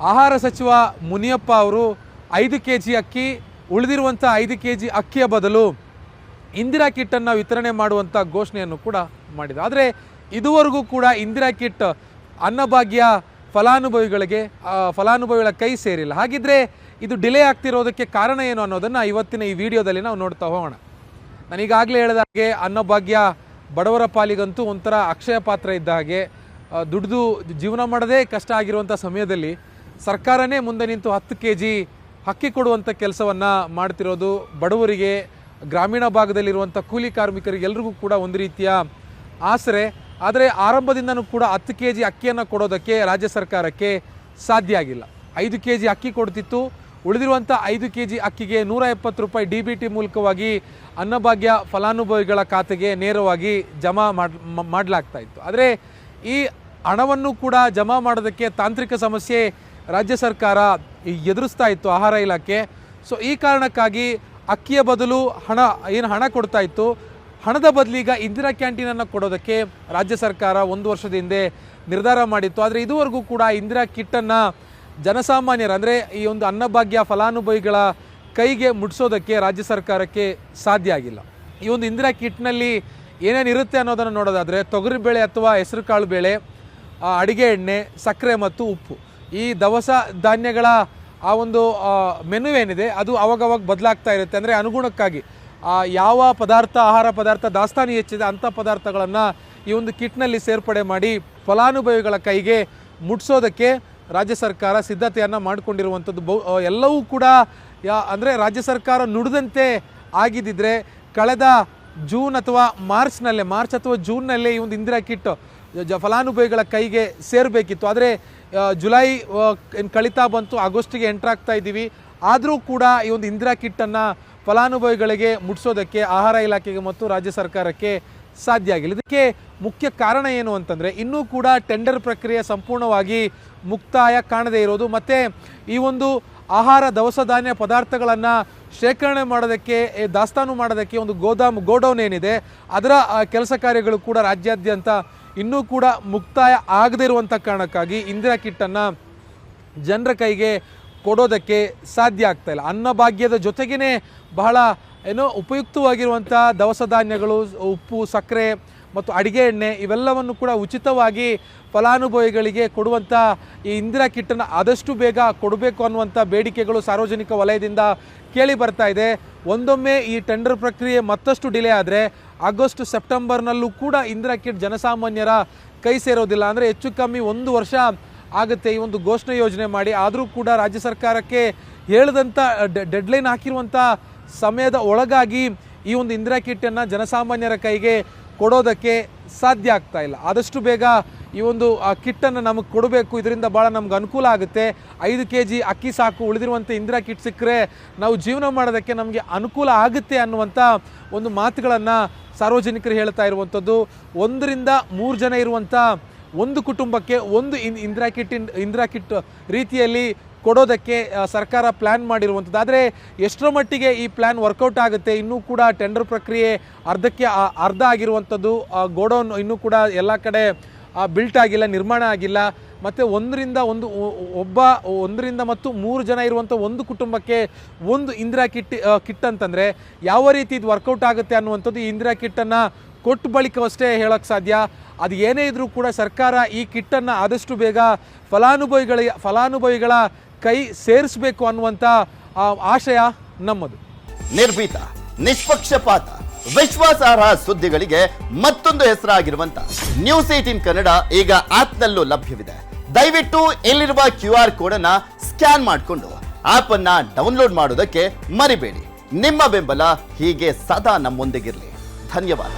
ಆಹಾರ ಸಚಿವ ಮುನಿಯಪ್ಪ ಅವರು 5 kg ಅಕ್ಕಿ, ಉಳಿದಿರುವಂಥ 5 kg ಅಕ್ಕಿಯ ಬದಲು ಇಂದಿರಾ ಕಿಟ್ಟನ್ನು ವಿತರಣೆ ಮಾಡುವಂಥ ಘೋಷಣೆಯನ್ನು ಕೂಡ ಮಾಡಿದೆ. ಆದರೆ ಇದುವರೆಗೂ ಕೂಡ ಇಂದಿರಾ ಕಿಟ್ ಅನ್ನಭಾಗ್ಯ ಫಲಾನುಭವಿಗಳ ಕೈ ಸೇರಿಲ್ಲ. ಹಾಗಿದ್ರೆ ಇದು ಡಿಲೇ ಆಗ್ತಿರೋದಕ್ಕೆ ಕಾರಣ ಏನು ಅನ್ನೋದನ್ನು ಇವತ್ತಿನ ಈ ವಿಡಿಯೋದಲ್ಲಿ ನಾವು ನೋಡ್ತಾ ಹೋಗೋಣ. ನಾನೀಗಾಗಲೇ ಹೇಳಿದ ಹಾಗೆ ಅನ್ನಭಾಗ್ಯ ಬಡವರ ಪಾಲಿಗಂತೂ ಒಂಥರ ಅಕ್ಷಯ ಪಾತ್ರ ಇದ್ದ ಹಾಗೆ. ದುಡಿದು ಜೀವನ ಮಾಡೋದೇ ಕಷ್ಟ ಆಗಿರುವಂಥ ಸಮಯದಲ್ಲಿ ಸರ್ಕಾರನೇ ಮುಂದೆ ನಿಂತು 10 kg ಅಕ್ಕಿ ಕೊಡುವಂಥ ಕೆಲಸವನ್ನು ಮಾಡ್ತಿರೋದು ಬಡವರಿಗೆ, ಗ್ರಾಮೀಣ ಭಾಗದಲ್ಲಿರುವಂಥ ಕೂಲಿ ಕಾರ್ಮಿಕರಿಗೆ ಎಲ್ರಿಗೂ ಕೂಡ ಒಂದು ರೀತಿಯ ಆಸರೆ. ಆದರೆ ಆರಂಭದಿಂದನೂ ಕೂಡ 10 kg ಅಕ್ಕಿಯನ್ನು ಕೊಡೋದಕ್ಕೆ ರಾಜ್ಯ ಸರ್ಕಾರಕ್ಕೆ ಸಾಧ್ಯ ಆಗಿಲ್ಲ. 5 kg ಅಕ್ಕಿ ಕೊಡ್ತಿತ್ತು. ಉಳಿದಿರುವಂಥ 5 kg ಅಕ್ಕಿಗೆ 170 ರೂಪಾಯಿ DBT ಮೂಲಕವಾಗಿ ಅನ್ನಭಾಗ್ಯ ಫಲಾನುಭವಿಗಳ ಖಾತೆಗೆ ನೇರವಾಗಿ ಜಮಾ ಮಾಡಲಾಗ್ತಾ ಇತ್ತು. ಆದರೆ ಈ ಹಣವನ್ನು ಕೂಡ ಜಮಾ ಮಾಡೋದಕ್ಕೆ ತಾಂತ್ರಿಕ ಸಮಸ್ಯೆ ರಾಜ್ಯ ಸರ್ಕಾರ ಎದುರಿಸ್ತಾ ಇತ್ತು, ಆಹಾರ ಇಲಾಖೆ. ಸೊ ಈ ಕಾರಣಕ್ಕಾಗಿ ಅಕ್ಕಿಯ ಬದಲು ಹಣ ಕೊಡ್ತಾ ಇತ್ತು, ಹಣದ ಬದಲೀಗ ಇಂದಿರಾ ಕ್ಯಾಂಟೀನನ್ನು ಕೊಡೋದಕ್ಕೆ ರಾಜ್ಯ ಸರ್ಕಾರ 1 ವರ್ಷದ ಹಿಂದೆ ನಿರ್ಧಾರ ಮಾಡಿತ್ತು. ಆದರೆ ಇದುವರೆಗೂ ಕೂಡ ಇಂದಿರಾ ಕಿಟ್ಟನ್ನು ಜನಸಾಮಾನ್ಯರು ಅಂದರೆ ಈ ಒಂದು ಅನ್ನಭಾಗ್ಯ ಫಲಾನುಭವಿಗಳ ಕೈಗೆ ಮುಟ್ಟಿಸೋದಕ್ಕೆ ರಾಜ್ಯ ಸರ್ಕಾರಕ್ಕೆ ಸಾಧ್ಯ ಆಗಿಲ್ಲ. ಈ ಒಂದು ಇಂದಿರಾ ಕಿಟ್ನಲ್ಲಿ ಏನೇನಿರುತ್ತೆ ಅನ್ನೋದನ್ನು ನೋಡೋದಾದರೆ ತೊಗರಿಬೇಳೆ ಅಥವಾ ಹೆಸರುಕಾಳು ಬೇಳೆ, ಅಡಿಗೆ ಎಣ್ಣೆ, ಸಕ್ಕರೆ ಮತ್ತು ಉಪ್ಪು, ಈ ದವಸ ಧಾನ್ಯಗಳ ಆ ಒಂದು ಮೆನು ಏನಿದೆ ಅದು ಅವಾಗವಾಗ ಬದಲಾಗ್ತಾ ಇರುತ್ತೆ. ಅಂದರೆ ಅನುಗುಣಕ್ಕಾಗಿ ಯಾವ ಆಹಾರ ಪದಾರ್ಥ ದಾಸ್ತಾನು ಹೆಚ್ಚಿದೆ ಅಂಥ ಪದಾರ್ಥಗಳನ್ನು ಈ ಒಂದು ಕಿಟ್ನಲ್ಲಿ ಸೇರ್ಪಡೆ ಮಾಡಿ ಫಲಾನುಭವಿಗಳ ಕೈಗೆ ಮುಟ್ಟಿಸೋದಕ್ಕೆ ರಾಜ್ಯ ಸರ್ಕಾರ ಸಿದ್ಧತೆಯನ್ನು ಮಾಡಿಕೊಂಡಿರುವಂಥದ್ದು. ಎಲ್ಲವೂ ಕೂಡ ಅಂದರೆ ರಾಜ್ಯ ಸರ್ಕಾರ ನುಡಿದಂತೆ ಆಗಿದ್ದಿದ್ರೆ ಕಳೆದ ಜೂನ್ ಅಥವಾ ಮಾರ್ಚ್ ಅಥವಾ ಜೂನ್ನಲ್ಲೇ ಈ ಒಂದು ಇಂದಿರಾ ಕಿಟ್ ಫಲಾನುಭವಿಗಳ ಕೈಗೆ ಸೇರಬೇಕಿತ್ತು. ಆದರೆ ಜುಲೈ ಕಳೀತಾ ಬಂತು, ಆಗಸ್ಟಿಗೆ ಎಂಟರ್ ಆಗ್ತಾ ಇದ್ದೀವಿ. ಆದರೂ ಕೂಡ ಈ ಒಂದು ಇಂದಿರಾ ಕಿಟ್ಟನ್ನು ಫಲಾನುಭವಿಗಳಿಗೆ ಮುಟ್ಟಿಸೋದಕ್ಕೆ ಆಹಾರ ಇಲಾಖೆಗೆ ಮತ್ತು ರಾಜ್ಯ ಸರ್ಕಾರಕ್ಕೆ ಸಾಧ್ಯ ಆಗಿಲ್ಲ. ಇದಕ್ಕೆ ಮುಖ್ಯ ಕಾರಣ ಏನು ಅಂತಂದರೆ ಇನ್ನೂ ಕೂಡ ಟೆಂಡರ್ ಪ್ರಕ್ರಿಯೆ ಸಂಪೂರ್ಣವಾಗಿ ಮುಕ್ತಾಯ ಕಾಣದೇ ಇರೋದು, ಮತ್ತು ಈ ಒಂದು ಆಹಾರ ದವಸ ಧಾನ್ಯ ಪದಾರ್ಥಗಳನ್ನು ಶೇಖರಣೆ ಮಾಡೋದಕ್ಕೆ, ದಾಸ್ತಾನು ಮಾಡೋದಕ್ಕೆ ಒಂದು ಗೋಡೌನ್ ಏನಿದೆ ಅದರ ಕೆಲಸ ಕಾರ್ಯಗಳು ಕೂಡ ರಾಜ್ಯಾದ್ಯಂತ ಇನ್ನೂ ಕೂಡ ಮುಕ್ತಾಯ ಆಗದೇ ಇರುವಂಥ ಕಾರಣಕ್ಕಾಗಿ ಇಂದಿರಾ ಕಿಟ್ಟನ್ನು ಜನರ ಕೈಗೆ ಕೊಡೋದಕ್ಕೆ ಸಾಧ್ಯ ಆಗ್ತಾಯಿಲ್ಲ. ಅನ್ನಭಾಗ್ಯದ ಜೊತೆಗೇ ಬಹಳ ಉಪಯುಕ್ತವಾಗಿರುವಂಥ ದವಸ ಧಾನ್ಯಗಳು, ಉಪ್ಪು, ಸಕ್ಕರೆ ಮತ್ತು ಅಡಿಗೆ ಎಣ್ಣೆ ಇವೆಲ್ಲವನ್ನು ಕೂಡ ಉಚಿತವಾಗಿ ಫಲಾನುಭವಿಗಳಿಗೆ ಕೊಡುವಂಥ ಈ ಇಂದಿರಾ ಕಿಟ್ಟನ್ನು ಆದಷ್ಟು ಬೇಗ ಕೊಡಬೇಕು ಅನ್ನುವಂಥ ಬೇಡಿಕೆಗಳು ಸಾರ್ವಜನಿಕ ವಲಯದಿಂದ ಕೇಳಿ ಬರ್ತಾ ಇದೆ. ಒಂದೊಮ್ಮೆ ಈ ಟೆಂಡರ್ ಪ್ರಕ್ರಿಯೆ ಮತ್ತಷ್ಟು ಡಿಲೇ ಆದರೆ ಆಗಸ್ಟ್ ಸೆಪ್ಟೆಂಬರ್ನಲ್ಲೂ ಕೂಡ ಇಂದಿರಾ ಕಿಟ್ ಜನಸಾಮಾನ್ಯರ ಕೈ ಸೇರೋದಿಲ್ಲ. ಅಂದರೆ ಹೆಚ್ಚು ಕಮ್ಮಿ 1 ವರ್ಷ ಆಗುತ್ತೆ ಈ ಒಂದು ಘೋಷಣೆ ಯೋಜನೆ ಮಾಡಿ. ಆದರೂ ಕೂಡ ರಾಜ್ಯ ಸರ್ಕಾರಕ್ಕೆ ಹೇಳಿದಂಥ ಡೆಡ್ಲೈನ್ ಹಾಕಿರುವಂಥ ಸಮಯದ ಒಳಗಾಗಿ ಈ ಒಂದು ಇಂದಿರಾ ಕಿಟ್ಟನ್ನು ಜನಸಾಮಾನ್ಯರ ಕೈಗೆ ಕೊಡೋದಕ್ಕೆ ಸಾಧ್ಯ ಆಗ್ತಾ ಇಲ್ಲ. ಆದಷ್ಟು ಬೇಗ ಈ ಒಂದು ಕಿಟ್ಟನ್ನು ನಮಗೆ ಕೊಡಬೇಕು, ಇದರಿಂದ ಭಾಳ ನಮ್ಗೆ ಅನುಕೂಲ ಆಗುತ್ತೆ. 5 kg ಅಕ್ಕಿ ಸಾಕು, ಉಳಿದಿರುವಂಥ ಇಂದಿರಾ ಕಿಟ್ ಸಿಕ್ಕರೆ ನಾವು ಜೀವನ ಮಾಡೋದಕ್ಕೆ ನಮಗೆ ಅನುಕೂಲ ಆಗುತ್ತೆ ಅನ್ನುವಂಥ ಒಂದು ಮಾತುಗಳನ್ನು ಸಾರ್ವಜನಿಕರು ಹೇಳ್ತಾ ಇರುವಂಥದ್ದು. 1 ರಿಂದ 3 ಜನ ಇರುವಂಥ ಒಂದು ಕುಟುಂಬಕ್ಕೆ ಒಂದು ಇಂದಿರಾ ಕಿಟ್ ರೀತಿಯಲ್ಲಿ ಕೊಡೋದಕ್ಕೆ ಸರ್ಕಾರ ಪ್ಲ್ಯಾನ್ ಮಾಡಿರುವಂಥದ್ದು. ಆದರೆ ಎಷ್ಟರ ಮಟ್ಟಿಗೆ ಈ ಪ್ಲ್ಯಾನ್ ವರ್ಕೌಟ್ ಆಗುತ್ತೆ, ಇನ್ನೂ ಕೂಡ ಟೆಂಡರ್ ಪ್ರಕ್ರಿಯೆ ಅರ್ಧ ಆಗಿರುವಂಥದ್ದು. ಗೋಡೌನ್ ಇನ್ನೂ ಕೂಡ ಎಲ್ಲ ಕಡೆ ಬಿಲ್ಟ್ ಆಗಿಲ್ಲ, ನಿರ್ಮಾಣ ಆಗಿಲ್ಲ. ಮತ್ತು 1 ರಿಂದ 3 ಜನ ಇರುವಂಥ ಒಂದು ಕುಟುಂಬಕ್ಕೆ ಒಂದು ಇಂದಿರಾ ಕಿಟ್ ಅಂತಂದರೆ ಯಾವ ರೀತಿ ಇದು ವರ್ಕೌಟ್ ಆಗುತ್ತೆ ಅನ್ನುವಂಥದ್ದು ಈ ಇಂದಿರಾ ಕಿಟ್ಟನ್ನು ಕೊಟ್ಟು ಬಳಿಕವಷ್ಟೇ ಹೇಳೋಕ್ಕೆ ಸಾಧ್ಯ. ಅದು ಏನೇ ಇದ್ರೂ ಕೂಡ ಸರ್ಕಾರ ಈ ಕಿಟ್ಟನ್ನು ಆದಷ್ಟು ಬೇಗ ಫಲಾನುಭವಿಗಳ ಕೈ ಸೇರಿಸಬೇಕು ಅನ್ನುವಂಥ ಆಶಯ ನಮ್ಮದು. ನಿರ್ಭೀತ, ನಿಷ್ಪಕ್ಷಪಾತ, ವಿಶ್ವಾಸಾರ್ಹ ಸುದ್ದಿಗಳಿಗೆ ಮತ್ತೊಂದು ಹೆಸರಾಗಿರುವಂತ News18 ಕನ್ನಡ ಈಗ ಆಪ್ನಲ್ಲೂ ಲಭ್ಯವಿದೆ. ದಯವಿಟ್ಟು ಇಲ್ಲಿರುವ QR ಕೋಡ್ ಅನ್ನ ಸ್ಕ್ಯಾನ್ ಮಾಡಿಕೊಂಡು ಆಪ್ ಅನ್ನ ಡೌನ್ಲೋಡ್ ಮಾಡೋದಕ್ಕೆ ಮರಿಬೇಡಿ. ನಿಮ್ಮ ಬೆಂಬಲ ಹೀಗೆ ಸದಾ ನಮ್ಮೊಂದಿಗಿರಲಿ. ಧನ್ಯವಾದ.